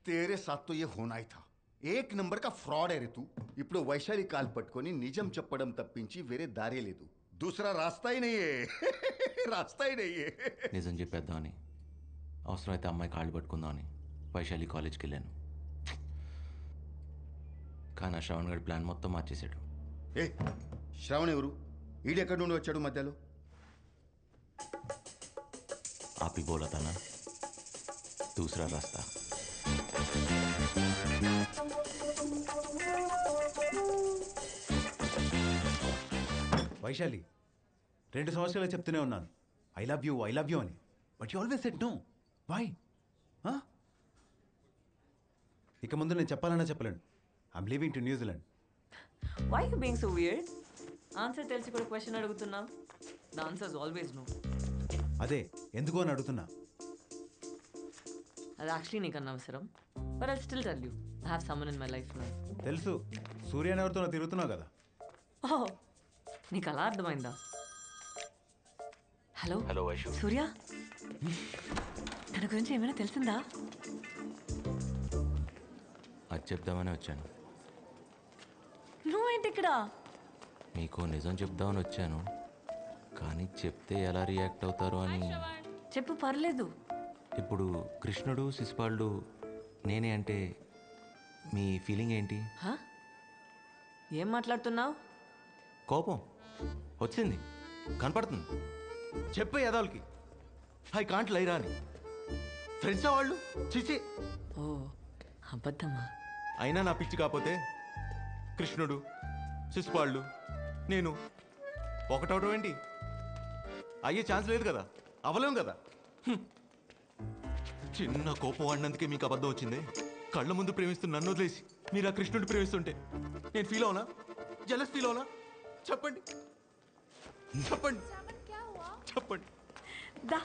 तेरे साथ तो ये होना ही था. एक नंबर का फ्रॉड है रे तू. ఇప్పుడు వైశాలి కాల్ పట్టుకొని నిజం చెప్పడం తప్పించి వేరే దారే లేదు. दूसरा रास्ता ही नहीं है. रास्ता ही नहीं है. నిజం చెప్పేద్దామని అవసరమైతే అమ్మాయి కాళ్ళు పట్టుకుందామని వైశాలి కాలేజ్కి వెళ్ళాను. కానీ ఆ శ్రవణ్ గడి ప్లాన్ మొత్తం మార్చేశాడు. ఏ శ్రవణ్ ఎవరు? ఈడెక్కడి నుండి వచ్చాడు మధ్యలో? आप ही बोला था ना दूसरा रास्ता. వైశాలి 2 సంవత్సరాలు చెప్తూనే ఉన్నాను ఐ లవ్ యూ అని, but you always said no. Why? ఇక ముందు నేను చెప్పాలన్నా చెప్పలేను. I'm leaving to New Zealand. Why you being so weird? Answer తెలిసి కూడా క్వశ్చన్ అడుగుతున్నా. The answer is always no. అదే ఎందుకు అని అడుగుతున్నా. అది యాక్చువల్లీ నీకు అనవసరం, but I still tell you I have someone in my life now. తెలుసు, సూర్యని ఎవరితో తిరుగుతున్నావు కదా. ఓహ్, నీకు అలా అర్థమైందా? Hello hello Vaishu. సూర్య, తన గురించి ఏమైనా తెలిసిందా? అది చెప్దామని వచ్చాను. నువ్వేంటి ఇక్కడ? మీకు నిజం చెప్దామని వచ్చాను, కానీ చెప్తే ఎలా రియాక్ట్ అవుతారు అని. చెప్పు, పర్లేదు. ఇప్పుడు కృష్ణుడు శిశుపాలుడు నేనే అంటే మీ ఫీలింగ్ ఏంటి? ఏం మాట్లాడుతున్నావు? కోపం వచ్చింది, కనపడుతుంది. చెప్పే యదాలకి ఐ కాంట్ లైరా అని. ఫ్రెండ్సా వాళ్ళు? చిచి. ఓ అబద్ధమా? అయినా నా పిచ్చి కాకపోతే కృష్ణుడు శిశుపాలుడు నేను ఒకటవటం ఏంటి? అయ్యే ఛాన్స్ లేదు కదా, అవలేం కదా. చిన్న కోపం వాడినందుకే మీకు అబద్ధం వచ్చింది. కళ్ళ ముందు ప్రేమిస్తున్న నన్ను వదిలేసి మీరు ఆ కృష్ణుడు ప్రేమిస్తుంటే నేను ఫీల్ అవునా? జలస్ ఫీల్ అవునా? చెప్పండి చెప్పండి చెప్పండి. దా,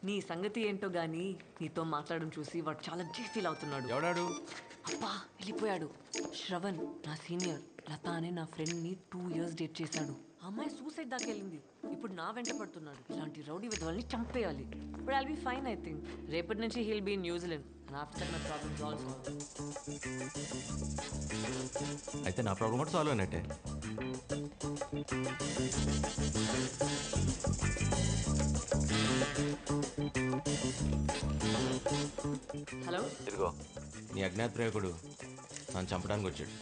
నీ సంగతి ఏంటో గానీ నీతో మాట్లాడడం చూసి వాడు చాలా ఫీల్ అవుతున్నాడు. ఎవడాడు? అబ్బా, వెళ్ళిపోయాడు. శ్రవణ్, నా సీనియర్. లత అనే నా ఫ్రెండ్ని 2 years డేట్ చేశాడు. ఆ అమ్మాయి సూసైడ్ దాకా వెళ్ళింది. ఇప్పుడు నా వెంట పడుతున్నాడు. ఇలాంటి రౌడీ విధవల్ని చంపేయాలి. But I'll be fine I think. రేపటి నుంచి heal be in New Zealand and after my problems also. అయితే నా ప్రాబ్లం కూడా సాల్వ్ అయినట్టే. హలో, ఇదిగో నీ అజ్ఞాత ప్రేమికుడు నన్ను చంపడానికి వచ్చాడు.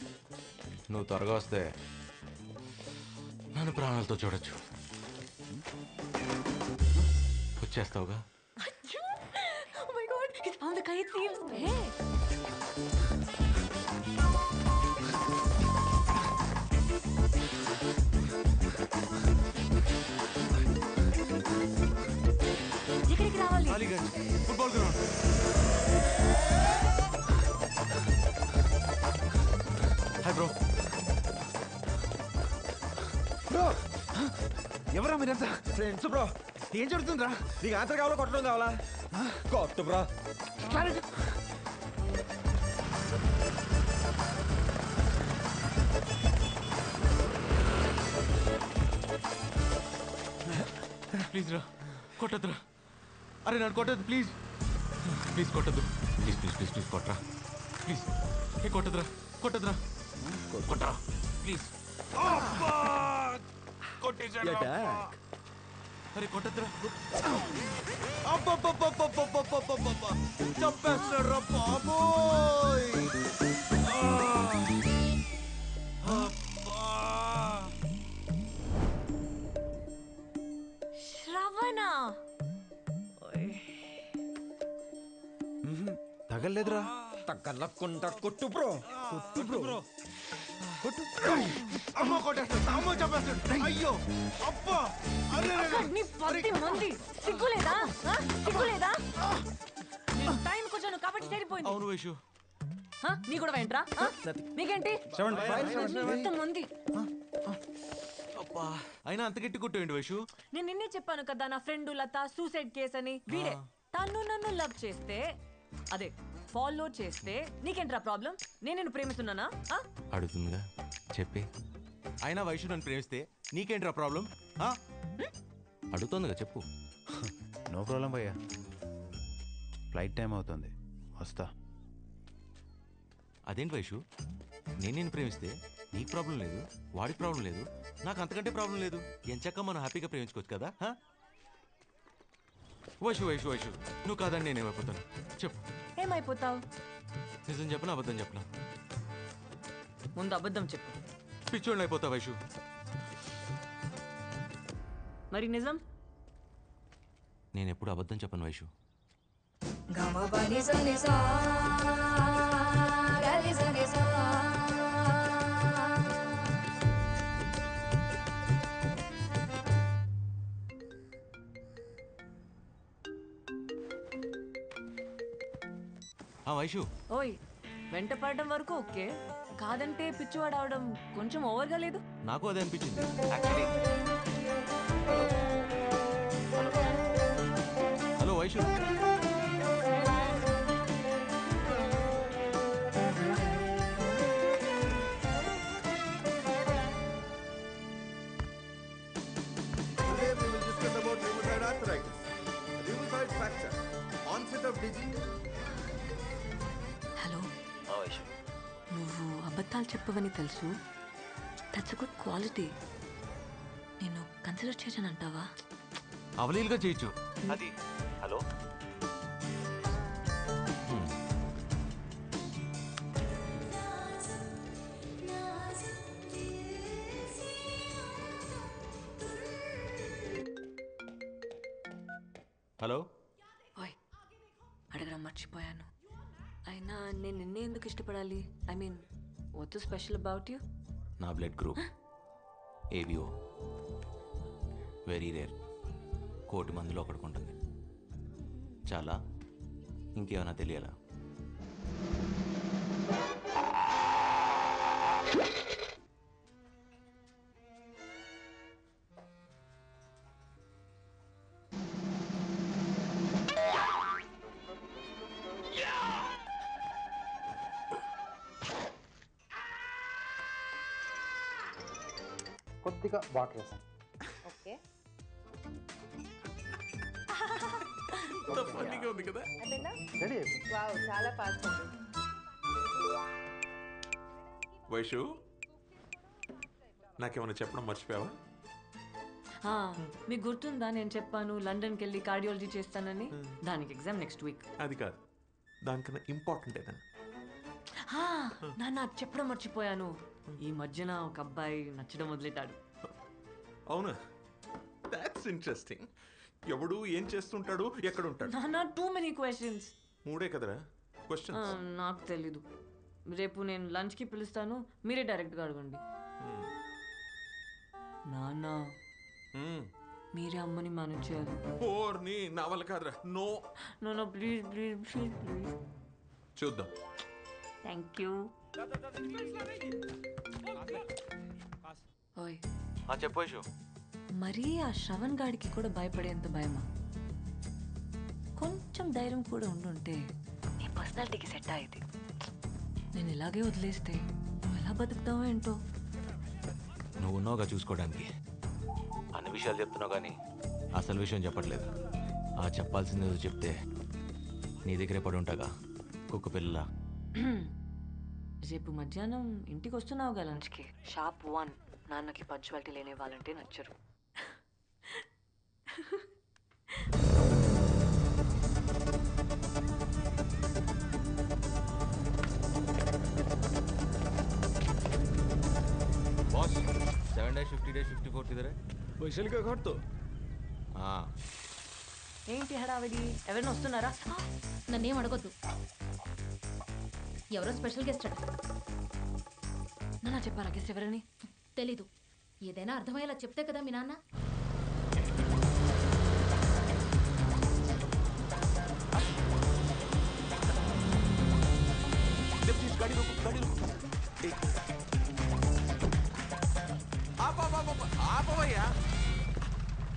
నువ్వు త్వరగా వస్తే నన్ను ప్రాణాలతో చూడొచ్చు. వచ్చేస్తావుగా? Oh my God, he's found the kite thieves. Hey. ఎక్కడికి రావాలి? Aliganj football ground. Hi bro. Bro, ఎవరా మీరంతా? Friends bro. ఏం జరుగుతుందిరా? నీకు ఆన్సర్ కావాలా కొట్టడం కావాలా? కొట్టు బ్రో. ప్లీజ్ రా, కొట్టద్దురా. అరే నన్ను కొట్టద్దు ప్లీజ్. ప్లీజ్ కొట్టద్దు. ప్లీజ్ ప్లీజ్ ప్లీజ్ ప్లీజ్ కొట్టరా ప్లీజ్. ఏ కొట్టద్దురా, కొట్టద్దురా, కొట్టరా ప్లీజ్. కొట్టేసాడు. అరే కొట్టద్దురా. చంపేస్తాడు రా బాబోయ్. శ్రవణ, తగలేదురా. తగ్గలకుండా కొట్టు బ్రో. కొట్టు బ్రో. కొట్టు. అమ్మ కొట్టేస్తాడు. అమ్మ చంపేస్తాడు. అయ్యో అబ్బా. నీ 10 మంది సిగ్గులేదా? సిగ్గులేదా? టైం కొంచెం కాబట్టి సరిపోయింది. అవును వైషు. నీ కూడా వెంట్రా? మీకేంటి? మంది. అబ్బా, అయినా అంత గట్టి కొట్టేయండి వైషు. నేను నిన్నే చెప్పాను కదా నా ఫ్రెండ్ లత సూసైడ్ కేస్ అని. వీడే తను నన్ను లవ్ చేస్తే, అదే ఫాలో చేస్తే నీకేంట్రా ప్రాబ్లం? నేను నిన్ను ప్రేమిస్తున్నానా? అడుగుతుందిగా చెప్పి. అయినా వైషు నన్ను ప్రేమిస్తే నీకేంట్రా ప్రాబ్లం? అడుగుతుందిగా చెప్పు. నో ప్రాబ్లం భయ్యా. ఫ్లైట్ టైం అవుతుంది, వస్తా. అదేంటి వైషు, నేను ప్రేమిస్తే నీకు ప్రాబ్లం లేదు, వాడికి ప్రాబ్లం లేదు, నాకు అంతకంటే ప్రాబ్లం లేదు. ఎంచక్క మనం హ్యాపీగా ప్రేమించుకోవచ్చు కదా. వైషు వైషు వైషు, నువ్వు కాదని నేనేమైపోతాను చెప్పు. ఏమైపోతావు? నిజం చెప్పనా అబద్ధం చెప్పనా? ముందు అబద్ధం చెప్పు. పిచ్చోళ్ళు అయిపోతా వైషు. మరి నిజం? నేను ఎప్పుడు అబద్ధం చెప్పను వైషు. వైషు, ఓయ్, వెంట పడడం వరకు ఓకే, కాదంటే పిచ్చివాడు అవడం కొంచెం ఓవర్గా లేదు? నాకు అదే అనిపించింది. Hello Vaishu. Today we will discuss about rheumatoid arthritis, rheumatoid fracture, onset of disease. Hello, నువ్వు అబద్ధాలు చెప్పవని తెలుసు. That's a good quality. నేను కన్సిడర్ చేశానంటావా? అవలీలుగా చేయొచ్చు అది. Hello, hello. ఓయ్, అడగడం మర్చిపోయాను. అయినా నేను నిన్నే ఎందుకు ఇష్టపడాలి? I mean, what's special about you? నా blood group ABO, very rare. 1,000,000 మందిలో ఒకడుకుంటుంది. చాలా, ఇంకేమైనా తెలియాలా? కొద్దిగా వాటర్ వేసాను. ఓకే, ఉంది కదా. అయిపోయిందా? రెడీ అయిపోయింది. వావ్, చాలా ఫాస్ట్ ఉంది. వైషు, నాకేమైనా చెప్పడం మర్చిపోయావా? మీకు గుర్తుందా నేను చెప్పాను లండన్కి వెళ్ళి కార్డియాలజీ చేస్తానని? దానికి ఎగ్జామ్ నెక్స్ట్ వీక్. అది కాదు, దానికన్నా ఇంపార్టెంట్ ఏదన్నా. నాన్న చెప్పడం మర్చిపోయాను. ఈ మధ్యన ఒక అబ్బాయి నచ్చడం వదిలేటాడు. అవునా? That's interesting. ఎవడు ఏం చేస్తుంటాడు, ఎక్కడ ఉంటాడు? నాన్న, టూ మెనీ క్వశ్చన్స్. 3 కదరా క్వశ్చన్. నాకు తెలీదు. రేపు నేను లంచ్కి పిలుస్తాను, మీరే డైరెక్ట్గా అడగండి. నాన్న, మీరే అమ్మని మేనేజ్ చేయాలి. ఓర్ని, నా వల్ల కాదురా. No no please please please please. చూద్దాం. Thank you. ఓయ్, చెప్పు వైషు. మరీ ఆ శ్రవణ్ గాడికి కూడా భయపడేంత భయమా? కొంచెం ధైర్యం కూడా ఉండుంటే నీ పర్సనాలిటీకి సెట్ అయ్యేది. నేను ఇలాగే వదిలేస్తే నువ్వు ఎలా బతుకుతావో ఏంటో. నువ్వు ఉన్నావుగా చూసుకోవడానికి. అన్ని విషయాలు చెప్తున్నావు కానీ అసలు విషయం చెప్పట్లేదు. ఆ చెప్పాల్సింది ఏదో చెప్తే నీ దగ్గరే పడి ఉంటాగా, కుక్క పిల్ల. రేపు మధ్యాహ్నం ఇంటికి వస్తున్నావుగా లంచ్కి? షాప్ 1. నాన్నకి పంచువాలిటీ లేని వాళ్ళంటే నచ్చరు. बॉस 7-50-54 किधर है? वैशाली का घर तो हाँ. ఏంటి హడావిడి? ఎవరైనా వస్తున్నారా? నన్నేం అడగొద్దు. ఎవరో స్పెషల్ గెస్ట్ అట. నాన్న చెప్పారా గెస్ట్ ఎవరని? తెలీదు. ఏదైనా అర్థమయ్యేలా చెప్తే కదా మీ నాన్న.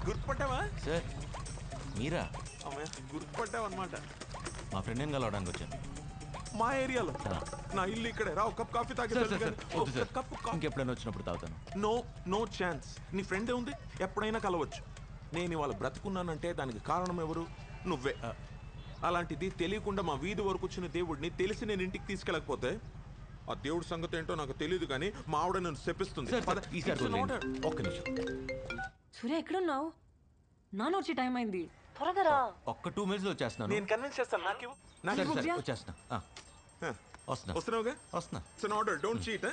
గుర్తుపట్టావా? సార్ మీరా? అమ్మయ్య, గుర్తుపట్టావు అనమాట. మా ఫ్రెండ్ ఏం కలవడానికి వచ్చాను. మా ఏరియాలో. నా ఇల్లు ఇక్కడే. రా, ఒక కప్ కాఫీ తాగి. ఇంకెప్పుడైనా వచ్చినప్పుడు తాగుతాను. No chance. నీ ఫ్రెండ్ ఉంది, ఎప్పుడైనా కలవచ్చు. నేను ఇవాళ బ్రతుకున్నానంటే దానికి కారణం ఎవరు? నువ్వే. అలాంటిది తెలియకుండా మా వీధి వరకు వచ్చిన దేవుడిని తెలిసి నేను ఇంటికి తీసుకెళ్ళకపోతే ఆ దేవుడి సంగతి ఏంటో నాకు తెలియదు కానీ మా ఆవిడ నన్ను శపిస్తుంది. సార్, పద, ఈసారి it's an వదిలేయండి. order. ఒక్క నిమిషం. సూర్య ఎక్కడున్నావు? నాన్న వచ్చే టైం అయింది, త్వరగా రా. ఒక్క 2 minutes లో వచ్చేస్తున్నాను. నేను కన్విన్స్ చేస్తాను. నాకు సరే, సరే, వచ్చేస్తున్నా. వస్తున్నా. వస్తున్నావుగా? వస్తున్నా. It's an order, don't cheat.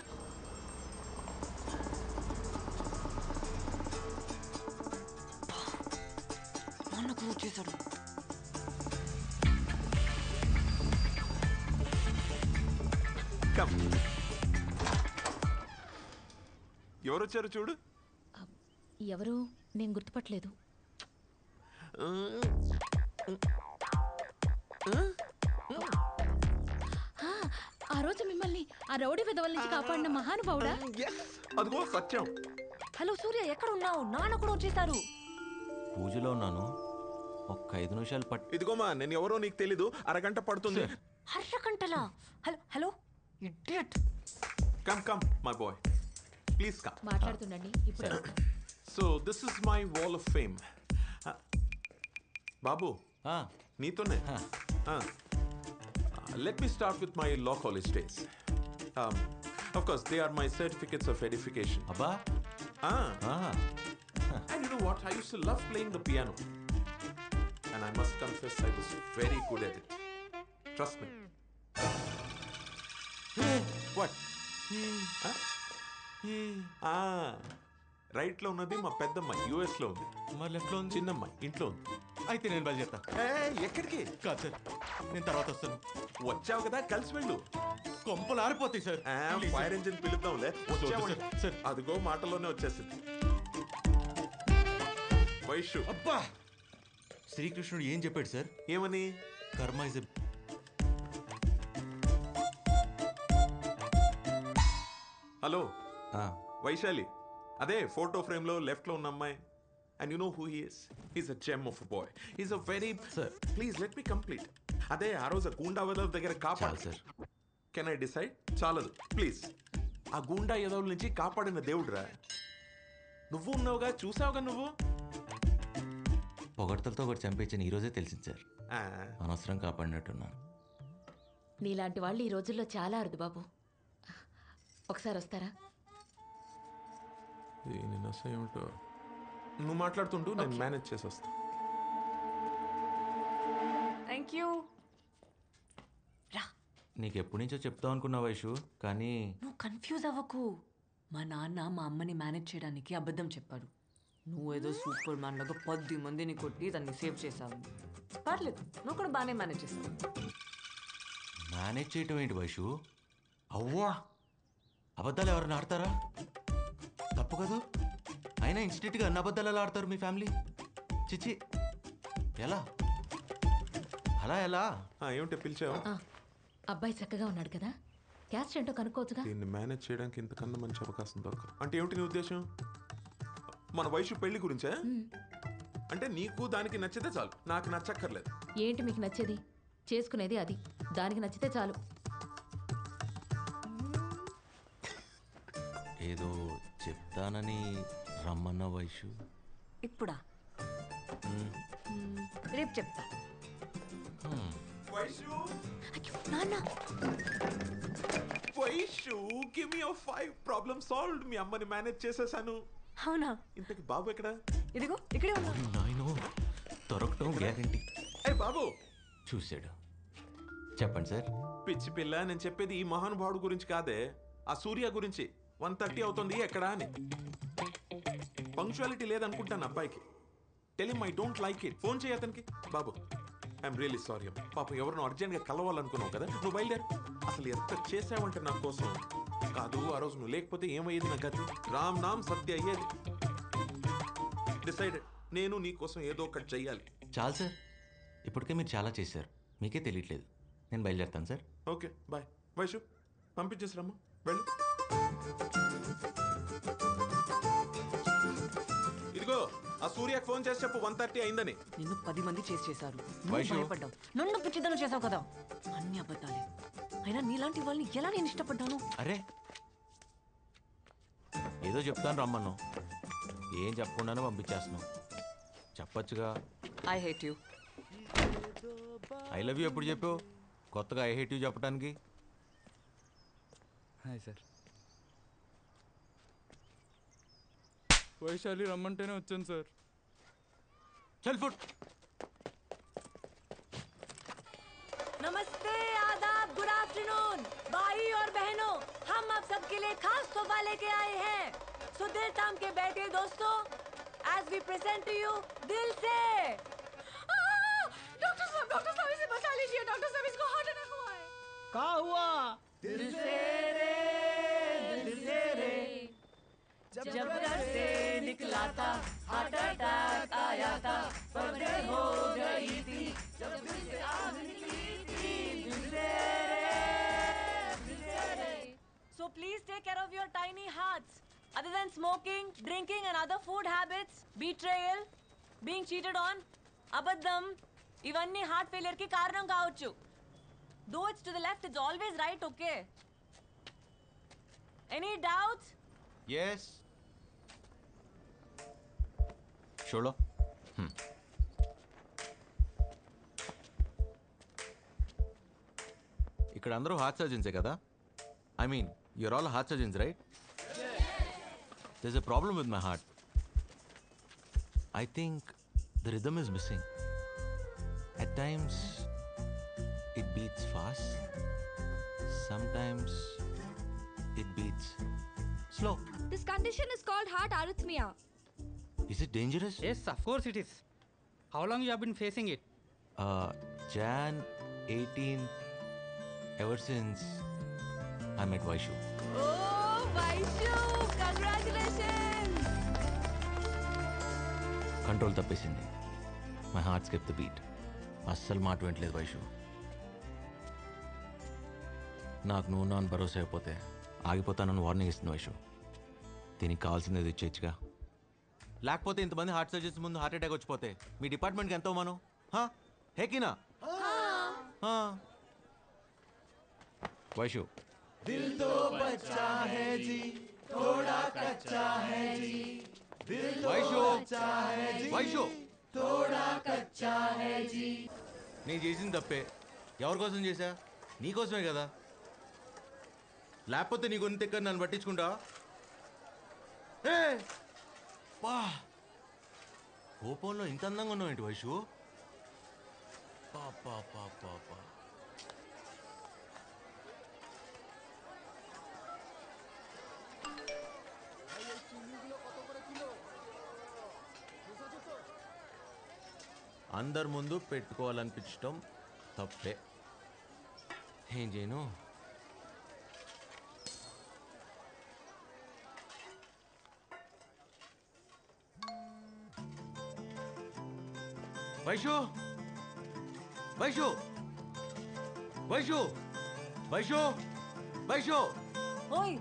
నాన్న కూడా వచ్చేసాడు. కమ్. ఎవరు వచ్చారు చూడు. ఎవరు? నేను గుర్తుపట్టలేదు. ఆ రోజు మిమ్మల్ని ఆ రౌడీ విధవల నుంచి కాపాడిన మహానుభావుడా? అదిగో సత్యం. హలో సూర్య, ఎక్కడ ఉన్నావు? నాన్న కూడా వచ్చేసారు. పూజలో ఉన్నాను. ఒక్క 5 నిమిషాలు ఇదిగోమా, నేను ఎవరో నీకు తెలీదు. అరగంట పడుతుంది. అరగంటలా? Hello hello idiot. Come come my boy, please come. మాట్లాడుతుండండి, ఇప్పుడు so this is my wall of fame. బాబు, నీతోనే. Let me start with my law college days. Of course, they are my certificates of edification. అబ్బా. And you know what? I used to love playing the piano. And I must confess, I was very good at it. Trust me. What? Right లో ఉన్నది మా పెద్దమ్మాయి, US లో ఉంది. మరి left లో ఉంది చిన్నమ్మాయి ఇంట్లో ఉంది. అయితే నేను బయలుదేరుతా. ఎక్కడికి? కాదు సార్, నేను తర్వాత వస్తాను. వచ్చావు కదా, కలిసి వెళ్ళు. కొంపలు ఆరిపోతాయి సార్. ఫైర్ ఇంజిన్ పిలుద్దాంలే. సార్. అదిగో మాటలోనే వచ్చేసింది. వైషు. అబ్బా, శ్రీకృష్ణుడు ఏం చెప్పాడు సార్? ఏమని? కర్మ ఇస్ హలో, వైశాలి, అదే ఫోటో ఫ్రేమ్ లో లెఫ్ట్ లో ఉన్న అమ్మాయి. And you know who he is? He's a gem of a boy. He's a very... Sir. Please, let me complete. అదే ఆ రోజు గూండా వెదవ దగ్గర కాపాడు. సార్. Can I decide? చాలదు ప్లీజ్. ఆ గూండా ఎదవుల నుంచి కాపాడిన దేవుడురా నువ్వు. ఉన్నావుగా, చూసావుగా నువ్వు. పొగడ్తలతో ఒకటి చంపేచ్చని ఈ రోజే తెలిసింది సార్. అనవసరం కాపాడినట్టున్నాను. నీలాంటి వాళ్ళు ఈ రోజుల్లో చాలా అరుదు బాబు. ఒకసారి వస్తారా? నేను ఏమిటో నువ్వు మాట్లాడుతుంటూ నేను మేనేజ్ చేసి వస్తా. Thank you. రా. నీకు ఎప్పటి నుంచో చెప్తావు అనుకున్నా వైషు, కానీ నువ్వు కన్ఫ్యూజ్ అవ్వకు. మా నాన్న మా అమ్మని మేనేజ్ చేయడానికి అబద్ధం చెప్పాడు. నువ్వేదో సూపర్ మ్యాన్ లాగా 10 మందిని కొట్టి దాన్ని సేవ్ చేసావు. పర్లేదు, నువ్వు కూడా బాగానే మేనేజ్ చేసావు. మేనేజ్ చేయటం ఏంటి వైషు? అవ్వా, అబద్ధాలు ఎవరైనా ఆడతారా? తప్పు కదా. అయినా ఇన్స్టిట్యూట్గా అన్ని అబద్ధాలు ఎలా ఆడతారు మీ ఫ్యామిలీ? చిచి, ఎలా అలా ఎలా? ఏమిటో పిలిచావు? అబ్బాయి చక్కగా ఉన్నాడు కదా, క్యాస్ట్ ఏంటో కనుక్కోవచ్చుగా. దీన్ని మేనేజ్ చేయడానికి ఇంతకన్నా మంచి అవకాశం దొరకదు. అంటే ఏమిటి నీ ఉద్దేశం? మన వయసు పెళ్లి గురించే? అంటే నీకు దానికి నచ్చితే చాలు, నాకు నచ్చక్కర్లేదు. ఏంటి మీకు నచ్చేది? చేసుకునేది అది, దానికి నచ్చితే చాలు. ఏదో చెప్తానని రమ్మన్న వైషు. ఇప్పుడా? రేపు చెప్తా. నాన్న, Vaishu, give me 5 problem solved. మీ అమ్మని మేనేజ్ చేసేసాను. అవునా? ఇంతకి బాబు ఎక్కడ? ఇదిగో ఇక్కడే ఉన్నా. నాయనో, దొరకటం గ్యారంటీ. బాబు చూశాడు. చెప్పండి సార్. పిచ్చి పిల్ల, నేను చెప్పేది ఈ మహానుభావుడు గురించి కాదే, ఆ సూర్య గురించి. 1:30 అవుతుంది, ఎక్కడా అని. పంక్చువాలిటీ లేదనుకుంటాను అబ్బాయికి. Tell him I don't like it. Phone చేయి అతనికి. బాబు, ఐఎమ్ రియల్లీ సారీ. పాపం ఎవరినో అర్జెంట్గా కలవాలనుకున్నావు కదా, నువ్వు బయలుదేరు. అసలు ఎంత చేసావంటే నా కోసం. కాదు, ఆ రోజు నువ్వు లేకపోతే ఏమయ్యేది నా గతి? రామ్ నామ్ సత్య అయ్యేది. డిసైడెడ్, నేను నీ కోసం ఏదో ఒకటి చెయ్యాలి. చాలు సార్, ఇప్పటికే మీరు చాలా చేశారు, మీకే తెలియట్లేదు. నేను బయలుదేరుతాను సార్. Okay, bye. వైషు, పంపించేసిరమ్మా, వెళ్ళు. ఇదిగో, ఆ సూర్యకి ఫోన్ చేసి చెప్పు 1:30 అయిందని. నిన్ను 10 మంది చేశారు. వైషు. భయపడ్డావు, నన్ను పిచ్చిదనం చేసావు కదా. అన్ని అబద్ధాలే. అయినా నీలాంటి వాళ్ళని ఎలా నేను ఇష్టపడ్డాను? అరే, ఏదో చెప్తాను రమ్మను, ఏం చెప్పకుండానే పంపించేస్తున్నావు. చెప్పచ్చుగా. I hate you. I love you ఎప్పుడు చెప్పావు కొత్తగా ఐ హేట్ యూ చెప్పడానికి? Hi sir. వైశాలి రమ్మంటేనే వచ్చాను సార్. చల్ ఫుట్. नमस्ते, आदाब, गुड आफ्टरनून भाई और बहनों. हम आप सबके लिए खास तोहफा लेके आए हैं. सो दिल थाम के बैठे दोस्तों, as we present to you दिल से. डॉक्टर साहब इसे बचा लीजिए. डॉक्टर साहब इसको हार्ट अटैक हुआ है. क्या हुआ? दिल से रे जब घर से निकला था हार्ट अटैक आया था. पर्दे हो गई थी जब दिल से आग निकली थी. दिल से रे. So please take care of your tiny hearts. Other than smoking, drinking and other food habits, betrayal, being cheated on, abaddam, ఇవన్నీ హార్ట్ ఫెయిలియర్ కి కారణం కావచ్చు. Though it's to the left, it's always right, okay? Any doubts? Yes చూడో. ఇక్కడ అందరూ heart సర్జన్సే కదా? I mean you're all heart surgeons right? There is a problem with my heart. I think the rhythm is missing. At times, it beats fast. Sometimes, it beats slow. This condition is called heart arrhythmia. Is it dangerous? Yes, of course it is. How long you have been facing it? Jan 18, ever since I met Vaishu. Oh, Vaishu! Congratulations! Control తప్పేసింది. My heart skipped the beat. అస్సలు మాట వింటలేదు వైషు. నాకు నువ్వు నాన్న భరోసా అయిపోతే ఆగిపోతానని warning ఇస్తుంది వైషు. దీనికి కావాల్సింది ఇచ్చేచ్చుగా. లేకపోతే ఇంతమంది హార్ట్ సర్జన్స్ ముందు హార్ట్ అటాక్ వచ్చిపోతే మీ డిపార్ట్మెంట్కి ఎంత అవమానం? హేకినా వైషు. వైషు వైషు నేను చేసింది తప్పే. ఎవరి కోసం చేశా? నీకోసమే కదా. లేకపోతే నీ గురించి ఎక్కడ నన్ను పట్టించుకుంటా? కోపంలో ఇంత అందంగా ఉన్నావు ఏంటి వైషు? పాపా పాపా పా. అందరి ముందు పెట్టుకోవాలనిపించడం తప్పే. ఏం చేయను? వైషు వైషు వైషు వైషు వైషు. ఓయ్